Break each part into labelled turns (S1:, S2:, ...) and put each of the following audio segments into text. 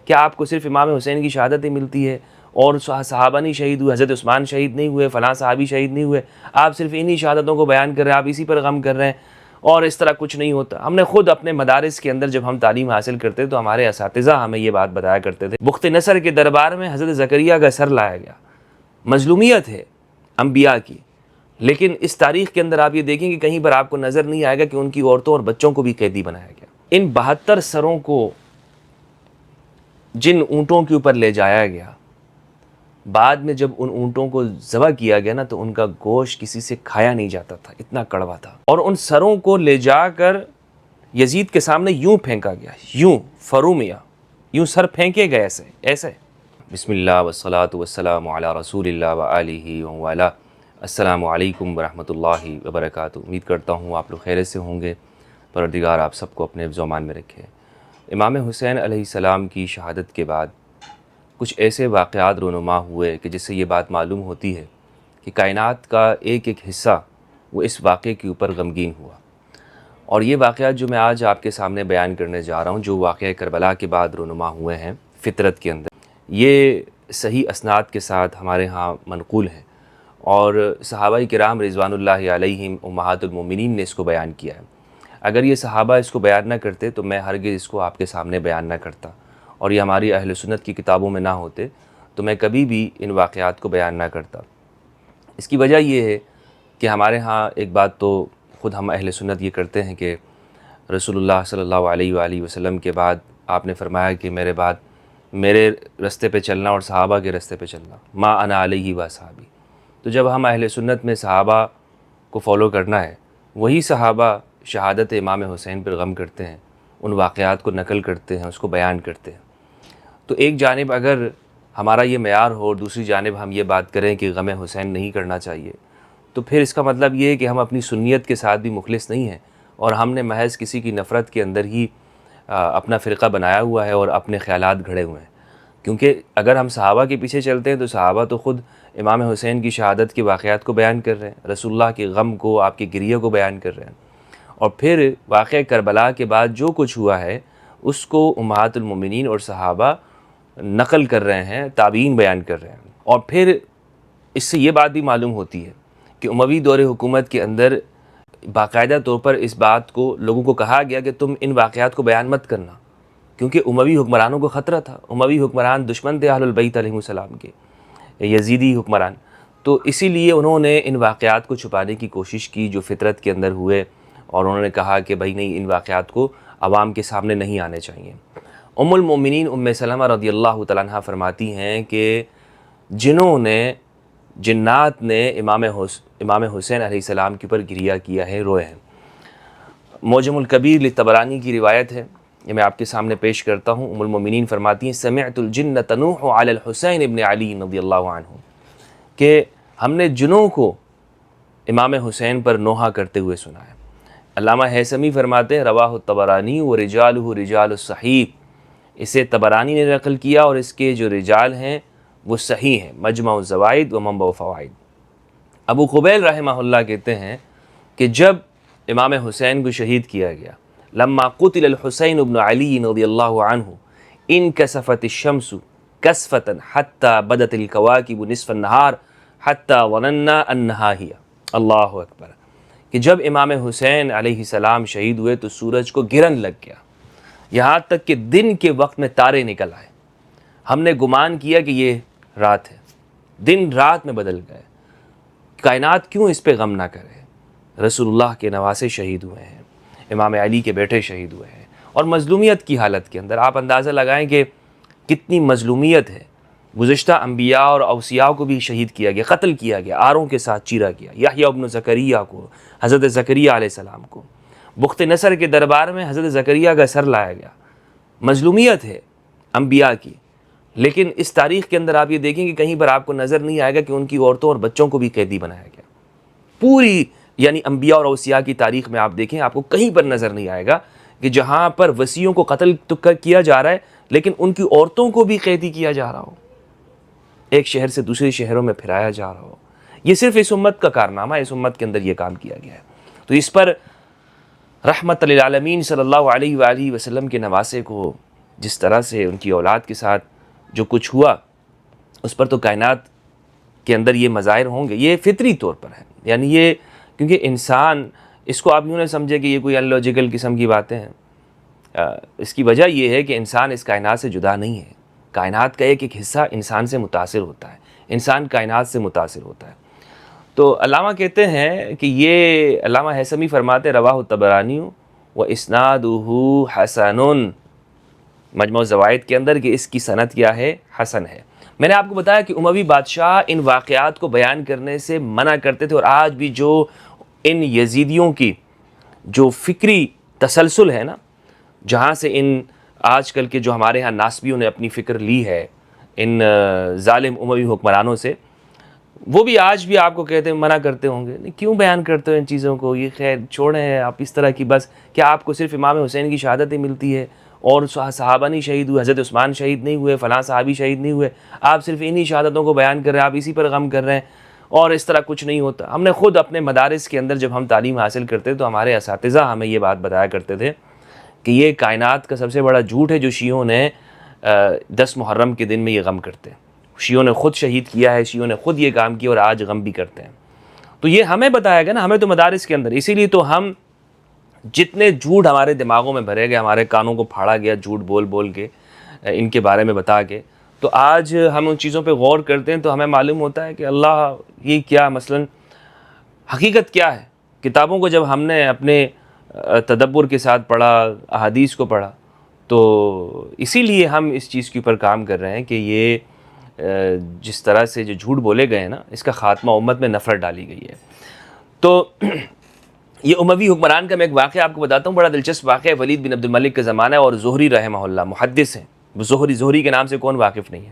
S1: کیا آپ کو صرف امام حسین کی شہادت ہی ملتی ہے اور صحابہ نہیں شہید ہوئے، حضرت عثمان شہید نہیں ہوئے، فلاں صحابی شہید نہیں ہوئے، آپ صرف انہی شہادتوں کو بیان کر رہے ہیں، آپ اسی پر غم کر رہے ہیں اور اس طرح کچھ نہیں ہوتا؟ ہم نے خود اپنے مدارس کے اندر جب ہم تعلیم حاصل کرتے تو ہمارے اساتذہ ہمیں یہ بات بتایا کرتے تھے، بخت نصر کے دربار میں حضرت زکریہ کا سر لایا گیا، مظلومیت ہے انبیاء کی، لیکن اس تاریخ کے اندر آپ یہ دیکھیں کہ کہیں پر آپ کو نظر نہیں آئے گا کہ ان کی عورتوں اور بچوں کو بھی قیدی بنایا گیا۔ ان 72 سروں کو جن اونٹوں کے اوپر لے جایا گیا، بعد میں جب ان اونٹوں کو ذبح کیا گیا نا تو ان کا گوشت کسی سے کھایا نہیں جاتا تھا، اتنا کڑوا تھا، اور ان سروں کو لے جا کر یزید کے سامنے یوں پھینکا گیا، یوں فرومیا، یوں سر پھینکے گئے ایسے۔ بسم اللہ والصلاة والسلام علی رسول اللہ وآلہ وآلہ۔ السلام علیکم ورحمۃ اللہ وبرکاتہ۔ امید کرتا ہوں آپ لوگ خیریت سے ہوں گے، پروردگار آپ سب کو اپنے حفظ و امان میں رکھے۔ امام حسین علیہ السلام کی شہادت کے بعد کچھ ایسے واقعات رونما ہوئے کہ جس سے یہ بات معلوم ہوتی ہے کہ کائنات کا ایک ایک حصہ وہ اس واقعے کے اوپر غمگین ہوا، اور یہ واقعات جو میں آج آپ کے سامنے بیان کرنے جا رہا ہوں، جو واقعہ کربلا کے بعد رونما ہوئے ہیں فطرت کے اندر، یہ صحیح اسناد کے ساتھ ہمارے ہاں منقول ہیں، اور صحابہ کرام رضوان اللہ علیہم امہات المومنین نے اس کو بیان کیا ہے۔ اگر یہ صحابہ اس کو بیان نہ کرتے تو میں ہرگز اس کو آپ کے سامنے بیان نہ کرتا، اور یہ ہماری اہل سنت کی کتابوں میں نہ ہوتے تو میں کبھی بھی ان واقعات کو بیان نہ کرتا۔ اس کی وجہ یہ ہے کہ ہمارے ہاں ایک بات تو خود ہم اہل سنت یہ کرتے ہیں کہ رسول اللہ صلی اللہ علیہ وآلہ وسلم کے بعد آپ نے فرمایا کہ میرے بعد میرے رستے پہ چلنا اور صحابہ کے رستے پہ چلنا، ما انا علیہ و صحابی۔ تو جب ہم اہل سنت میں صحابہ کو فالو کرنا ہے، وہی صحابہ شہادت امام حسین پر غم کرتے ہیں، ان واقعات کو نقل کرتے ہیں، اس کو بیان کرتے ہیں۔ تو ایک جانب اگر ہمارا یہ معیار ہو اور دوسری جانب ہم یہ بات کریں کہ غم حسین نہیں کرنا چاہیے، تو پھر اس کا مطلب یہ ہے کہ ہم اپنی سنیت کے ساتھ بھی مخلص نہیں ہیں، اور ہم نے محض کسی کی نفرت کے اندر ہی اپنا فرقہ بنایا ہوا ہے اور اپنے خیالات گھڑے ہوئے ہیں۔ کیونکہ اگر ہم صحابہ کے پیچھے چلتے ہیں تو صحابہ تو خود امام حسین کی شہادت کے واقعات کو بیان کر رہے ہیں، رسول اللہ کے غم کو، آپ کے گریہ کو بیان کر رہے ہیں، اور پھر واقعہ کربلا کے بعد جو کچھ ہوا ہے اس کو امہات المومنین اور صحابہ نقل کر رہے ہیں، تابعین بیان کر رہے ہیں۔ اور پھر اس سے یہ بات بھی معلوم ہوتی ہے کہ اموی دور حکومت کے اندر باقاعدہ طور پر اس بات کو لوگوں کو کہا گیا کہ تم ان واقعات کو بیان مت کرنا، کیونکہ اموی حکمرانوں کو خطرہ تھا، اموی حکمران دشمن تھے اہل البیت علیہ السلام کے، یزیدی حکمران، تو اسی لیے انہوں نے ان واقعات کو چھپانے کی کوشش کی جو فطرت کے اندر ہوئے، اور انہوں نے کہا کہ بھائی نہیں، ان واقعات کو عوام کے سامنے نہیں آنے چاہیے۔ ام المومنین ام سلمہ رضی اللہ تعالیٰ عنہ فرماتی ہیں کہ جنات نے امام حسین علیہ السلام کے اوپر گریہ کیا ہے، روئے ہیں۔ معجم الکبیر لطبرانی کی روایت ہے، یہ میں آپ کے سامنے پیش کرتا ہوں۔ ام المومنین فرماتی ہیں سمعت الجن تنوح علی الحسین ابن علی رضی اللہ عنہ، کہ ہم نے جنوں کو امام حسین پر نوحہ کرتے ہوئے سنا ہے۔ علامہ ہیثمی فرماتے ہیں رواہ الطبرانی و رجالہ رجال الصحیح، اسے طبرانی نے نقل کیا اور اس کے جو رجال ہیں وہ صحیح ہیں، مجمع الزوائد و منبع الفوائد۔ ابو قبیل رحمہ اللہ کہتے ہیں کہ جب امام حسین کو شہید کیا گیا، لما قتل الحسین ابن علی رضی اللہ عنہ انکسفت الشمس کسفتا حتی بدت الکواکب نصف النہار حتی ظننا انہا ہی، اللہ اکبر، کہ جب امام حسین علیہ السلام شہید ہوئے تو سورج کو گرن لگ گیا، یہاں تک کہ دن کے وقت میں تارے نکل آئے، ہم نے گمان کیا کہ یہ رات ہے، دن رات میں بدل گئے، کائنات کیوں اس پہ غم نہ کرے؟ رسول اللہ کے نواسے شہید ہوئے ہیں، امام علی کے بیٹے شہید ہوئے ہیں، اور مظلومیت کی حالت کے اندر آپ اندازہ لگائیں کہ کتنی مظلومیت ہے۔ گزشتہ انبیاء اور اوصیاء کو بھی شہید کیا گیا، قتل کیا گیا، آروں کے ساتھ چیرا گیا، یحییٰ ابن زکریا کو، حضرت زکریا علیہ السلام کو، بخت نصر کے دربار میں حضرت زکریا کا سر لایا گیا۔ مظلومیت ہے انبیاء کی، لیکن اس تاریخ کے اندر آپ یہ دیکھیں کہ کہیں پر آپ کو نظر نہیں آئے گا کہ ان کی عورتوں اور بچوں کو بھی قیدی بنایا گیا۔ پوری یعنی انبیاء اور اوصیاء کی تاریخ میں آپ دیکھیں، آپ کو کہیں پر نظر نہیں آئے گا کہ جہاں پر وصیوں کو قتل تو کیا جا رہا ہے لیکن ان کی عورتوں کو بھی قیدی کیا جا رہا ہو، ایک شہر سے دوسرے شہروں میں پھرایا جا رہا ہو۔ یہ صرف اس امت کا کارنامہ ہے، اس امت کے اندر یہ کام کیا گیا ہے۔ تو اس پر رحمت للعالمین صلی اللہ علیہ وآلہ وسلم کے نواسے کو جس طرح سے ان کی اولاد کے ساتھ جو کچھ ہوا اس پر تو کائنات کے اندر یہ مظاہر ہوں گے. یہ فطری طور پر ہے, یعنی یہ کیونکہ انسان, اس کو آپ یوں نہ سمجھے کہ یہ کوئی ان لاجیکل قسم کی باتیں ہیں. اس کی وجہ یہ ہے کہ انسان اس کائنات سے جدا نہیں ہے. کائنات کا ایک ایک حصہ انسان سے متاثر ہوتا ہے, انسان کائنات سے متاثر ہوتا ہے. تو علامہ کہتے ہیں کہ یہ علامہ ہیثمی فرماتے رواہ الطبرانی و اسنادہ حسن, مجموع الزوائد کے اندر, کہ اس کی سند کیا ہے؟ حسن ہے. میں نے آپ کو بتایا کہ اموی بادشاہ ان واقعات کو بیان کرنے سے منع کرتے تھے, اور آج بھی جو ان یزیدیوں کی جو فکری تسلسل ہے نا, جہاں سے ان آج کل کے جو ہمارے ہاں ناسبیوں نے اپنی فکر لی ہے ان ظالم اموی حکمرانوں سے, وہ بھی آج بھی آپ کو کہتے ہیں, منع کرتے ہوں گے کیوں بیان کرتے ہو ان چیزوں کو, یہ خیر چھوڑیں آپ اس طرح کی. بس کیا آپ کو صرف امام حسین کی شہادت ہی ملتی ہے اور صحابہ نہیں شہید ہوئے, حضرت عثمان شہید نہیں ہوئے, فلاں صحابی شہید نہیں ہوئے, آپ صرف انہی شہادتوں کو بیان کر رہے ہیں, آپ اسی پر غم کر رہے ہیں اور اس طرح کچھ نہیں ہوتا؟ ہم نے خود اپنے مدارس کے اندر جب ہم تعلیم حاصل کرتے تو ہمارے اساتذہ ہمیں یہ بات بتایا کرتے تھے کہ یہ کائنات کا سب سے بڑا جھوٹ ہے جو شیعوں نے 10 محرم کے دن میں یہ غم کرتے ہیں. شیعوں نے خود شہید کیا ہے, شیعوں نے خود یہ کام کیا اور آج غم بھی کرتے ہیں. تو یہ ہمیں بتایا گیا نا, ہمیں تو مدارس کے اندر, اسی لیے تو ہم جتنے جھوٹ ہمارے دماغوں میں بھرے گئے, ہمارے کانوں کو پھاڑا گیا جھوٹ بول بول کے, ان کے بارے میں بتا کے, تو آج ہم ان چیزوں پہ غور کرتے ہیں تو ہمیں معلوم ہوتا ہے کہ اللہ یہ کیا مثلا حقیقت کیا ہے. کتابوں کو جب ہم نے اپنے تدبر کے ساتھ پڑھا, احادیث کو پڑھا, تو اسی لیے ہم اس چیز کے اوپر کام کر رہے ہیں کہ یہ جس طرح سے جو جھوٹ بولے گئے ہیں نا, اس کا خاتمہ امت میں نفرت ڈالی گئی ہے. تو یہ اموی حکمران کا میں ایک واقعہ آپ کو بتاتا ہوں, بڑا دلچسپ واقعہ ہے. ولید بن عبد الملک کا زمانہ ہے, اور زہری رحمہ اللہ محدث ہیں. زہری کے نام سے کون واقف نہیں ہے؟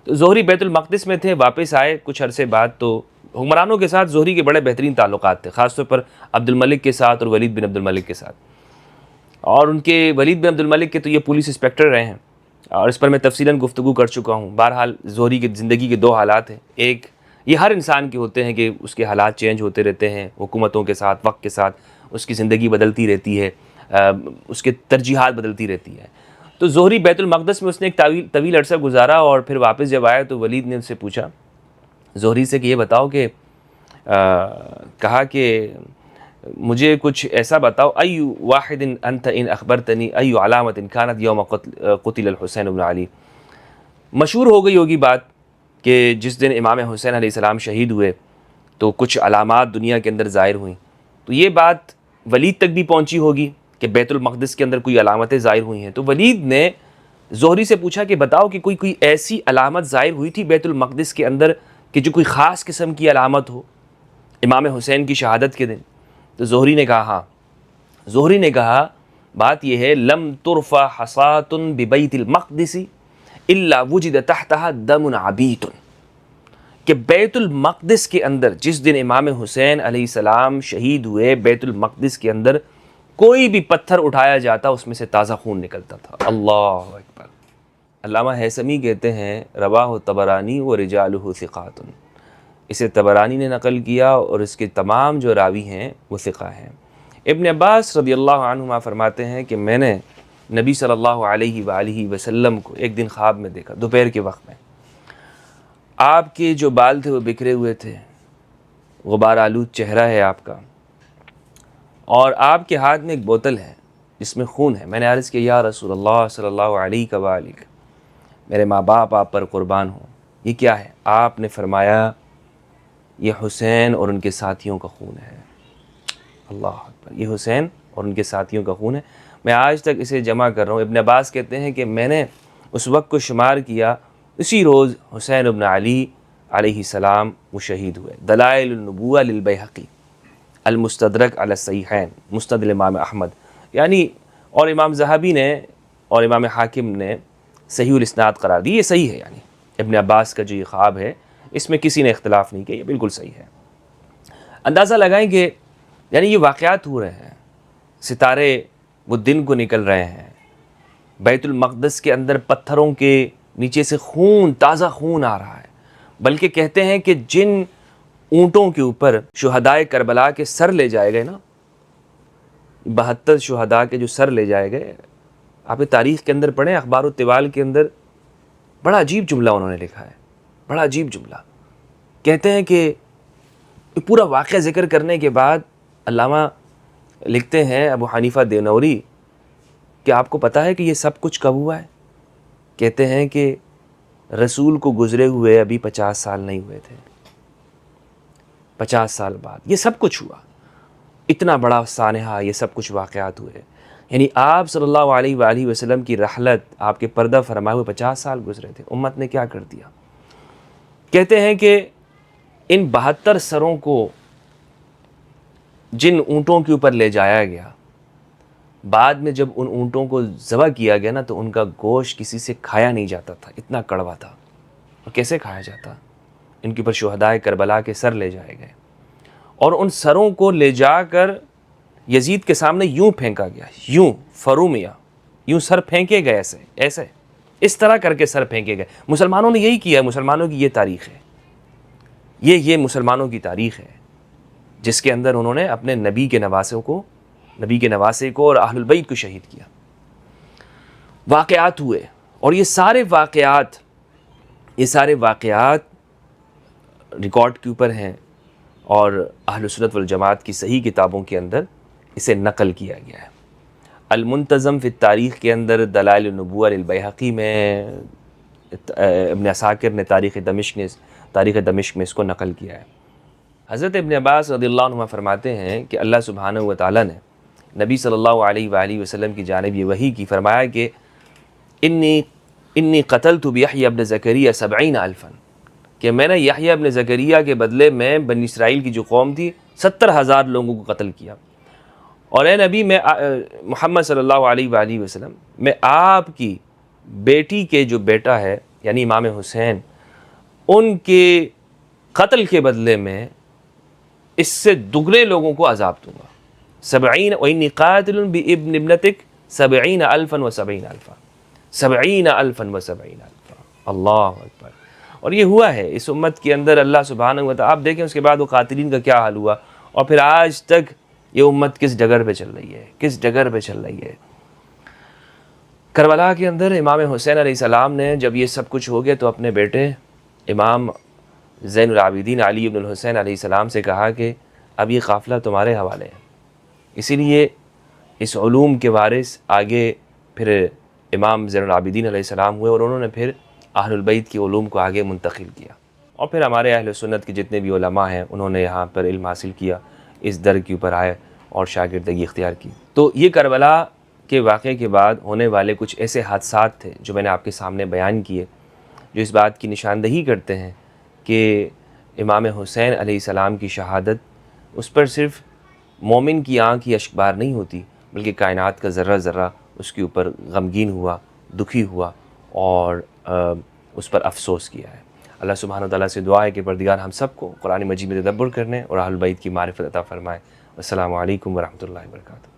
S1: تو زہری بیت المقدس میں تھے, واپس آئے کچھ عرصے بعد. تو حکمرانوں کے ساتھ زہری کے بڑے بہترین تعلقات تھے, خاص طور پر عبد الملک کے ساتھ اور ولید بن عبد الملک کے ساتھ. اور ان کے ولید بن عبد الملک کے تو یہ پولیس انسپیکٹر رہے ہیں, اور اس پر میں تفصیلاً گفتگو کر چکا ہوں. بہرحال زہری کی زندگی کے 2 حالات ہیں. ایک, یہ ہر انسان کے ہوتے ہیں کہ اس کے حالات چینج ہوتے رہتے ہیں حکومتوں کے ساتھ, وقت کے ساتھ اس کی زندگی بدلتی رہتی ہے, اس کے ترجیحات بدلتی رہتی ہے. تو زہری بیت المقدس میں اس نے ایک طویل عرصہ گزارا, اور پھر واپس جب آیا تو ولید نے ان سے پوچھا زہری سے کہ یہ بتاؤ کہ کہا کہ مجھے کچھ ایسا بتاؤ, ای واحد انت ان اخبرتنی ای علامت کانت یوم قتل الحسین بن علی. مشہور ہو گئی ہوگی بات کہ جس دن امام حسین علیہ السلام شہید ہوئے تو کچھ علامات دنیا کے اندر ظاہر ہوئیں. تو یہ بات ولید تک بھی پہنچی ہوگی کہ بیت المقدس کے اندر کوئی علامتیں ظاہر ہوئی ہیں. تو ولید نے زہری سے پوچھا کہ بتاؤ کہ کوئی ایسی علامت ظاہر ہوئی تھی بیت المقدس کے اندر کہ جو کوئی خاص قسم کی علامت ہو امام حسین کی شہادت کے دن. تو زہری نے کہا ہاں. زہری نے کہا بات یہ ہے, لم ترفع حصاۃ ببیت المقدس الا وجد تحتها دم عبیت, کہ بیت المقدس کے اندر جس دن امام حسین علیہ السلام شہید ہوئے, بیت المقدس کے اندر کوئی بھی پتھر اٹھایا جاتا اس میں سے تازہ خون نکلتا تھا. اللہ اکبر. علامہ ہیثمی کہتے ہیں رواہ طبرانی و رجالہ ثقات, اسے طبرانی نے نقل کیا اور اس کے تمام جو راوی ہیں وہ ثقہ ہیں. ابن عباس رضی اللہ عنہما فرماتے ہیں کہ میں نے نبی صلی اللہ علیہ وآلہ وسلم کو ایک دن خواب میں دیکھا, دوپہر کے وقت میں. آپ کے جو بال تھے وہ بکھرے ہوئے تھے, غبار آلود چہرہ ہے آپ کا, اور آپ کے ہاتھ میں ایک بوتل ہے جس میں خون ہے. میں نے عرض کیا یا رسول اللہ صلی اللہ علیہ وآلہ, میرے ماں باپ آپ پر قربان ہوں, یہ کیا ہے؟ آپ نے فرمایا یہ حسین اور ان کے ساتھیوں کا خون ہے. اللہ اکبر. یہ حسین اور ان کے ساتھیوں کا خون ہے. میں آج تک اسے جمع کر رہا ہوں. ابن عباس کہتے ہیں کہ میں نے اس وقت کو شمار کیا, اسی روز حسین ابن علی علیہ السلام وہ شہید ہوئے. دلائل النبوہ للبیہقی, المستدرک علی الصحیحین, مسند امام احمد, یعنی اور امام ذہبی نے اور امام حاکم نے صحیح الاسناد قرار دی. یہ صحیح ہے, یعنی ابن عباس کا جو یہ خواب ہے اس میں کسی نے اختلاف نہیں کیا, یہ بالکل صحیح ہے. اندازہ لگائیں کہ یعنی یہ واقعات ہو رہے ہیں, ستارے وہ دن کو نکل رہے ہیں, بیت المقدس کے اندر پتھروں کے نیچے سے خون, تازہ خون آ رہا ہے. بلکہ کہتے ہیں کہ جن اونٹوں کے اوپر شہدائے کربلا کے سر لے جائے گئے نا, 72 شہداء کے جو سر لے جائے گئے, آپ تاریخ کے اندر پڑھیں، اخبار الطوال کے اندر بڑا عجیب جملہ انہوں نے لکھا ہے، بڑا عجیب جملہ. کہتے ہیں کہ پورا واقعہ ذکر کرنے کے بعد علامہ لکھتے ہیں ابو حنیفہ دینوری کہ آپ کو پتہ ہے کہ یہ سب کچھ کب ہوا ہے؟ کہتے ہیں کہ رسول کو گزرے ہوئے ابھی 50 سال نہیں ہوئے تھے، 50 سال بعد یہ سب کچھ ہوا. اتنا بڑا سانحہ، یہ سب کچھ واقعات ہوئے. یعنی آپ صلی اللہ علیہ وآلہ وسلم کی رحلت، آپ کے پردہ فرمائے ہوئے 50 سال گزرے تھے. امت نے کیا کر دیا؟ کہتے ہیں کہ ان 72 سروں کو جن اونٹوں کے اوپر لے جایا گیا، بعد میں جب ان اونٹوں کو ذبح کیا گیا نا تو ان کا گوشت کسی سے کھایا نہیں جاتا تھا، اتنا کڑوا تھا. اور کیسے کھایا جاتا؟ ان کے اوپر شہدائے کربلا کے سر لے جائے گئے اور ان سروں کو لے جا کر یزید کے سامنے یوں پھینکا گیا، یوں فرومیا، یوں سر پھینکے گئے، ایسے اس طرح کر کے سر پھینکے گئے. مسلمانوں نے یہی کیا ہے، مسلمانوں کی یہ تاریخ ہے، یہ مسلمانوں کی تاریخ ہے جس کے اندر انہوں نے اپنے نبی کے نواسے کو اور اہل البیت کو شہید کیا. واقعات ہوئے اور یہ سارے واقعات ریکارڈ کے اوپر ہیں اور اہل سنت والجماعت کی صحیح کتابوں کے اندر اسے نقل کیا گیا ہے. المنتظم فی التاریخ کے اندر دلائل النبوہ للبیہقی میں ابن عساکر نے تاریخ دمشق میں اس کو نقل کیا ہے. حضرت ابن عباس رضی اللہ عنہ فرماتے ہیں کہ اللہ سبحانہ و تعالیٰ نے نبی صلی اللہ علیہ وآلہ وسلم کی جانب یہ وحی کی، فرمایا کہ انی قتلت بیحییٰ ابن زکریا 70,000 کہ میں نے یحییٰ ابن زکریا کے بدلے میں بنی اسرائیل کی جو قوم تھی 70,000 لوگوں کو قتل کیا. اور اے نبی، میں محمد صلی اللہ علیہ وآلہ وسلم، میں آپ کی بیٹی کے جو بیٹا ہے یعنی امام حسین، ان کے قتل کے بدلے میں اس سے دگنے لوگوں کو عذاب دوں گا. 70 وإني قاتل بابن ابنتك 70,000 70,000. اللہ اکبر. اور یہ ہوا ہے اس امت کے اندر. اللہ سبحانہ و تعالیٰ، آپ دیکھیں اس کے بعد وہ قاتلین کا کیا حال ہوا، اور پھر آج تک یہ امت کس ڈگر پہ چل رہی ہے. کربلا کے اندر امام حسین علیہ السلام نے جب یہ سب کچھ ہو گیا تو اپنے بیٹے امام زین العابدین علی بن الحسین علیہ السلام سے کہا کہ اب یہ قافلہ تمہارے حوالے ہے. اسی لیے اس علوم کے وارث آگے پھر امام زین العابدین علیہ السلام ہوئے، اور انہوں نے پھر اہل البیت کی علوم کو آگے منتقل کیا. اور پھر ہمارے اہل سنت کے جتنے بھی علماء ہیں انہوں نے یہاں پر علم حاصل کیا، اس در کے اوپر آئے اور شاگردگی اختیار کی. تو یہ کربلا کے واقعے کے بعد ہونے والے کچھ ایسے حادثات تھے جو میں نے آپ کے سامنے بیان کیے، جو اس بات کی نشاندہی کرتے ہیں کہ امام حسین علیہ السلام کی شہادت اس پر صرف مومن کی آنکھ کی اشک بار نہیں ہوتی، بلکہ کائنات کا ذرہ ذرہ اس کے اوپر غمگین ہوا، دکھی ہوا اور اس پر افسوس کیا ہے. اللہ سبحانہ وتعالیٰ سے دعا ہے کہ پروردگار ہم سب کو قرآن مجید میں تدبر کرنے اور اہل بیت کی معرفت عطا فرمائے. السلام علیکم ورحمۃ اللہ وبرکاتہ.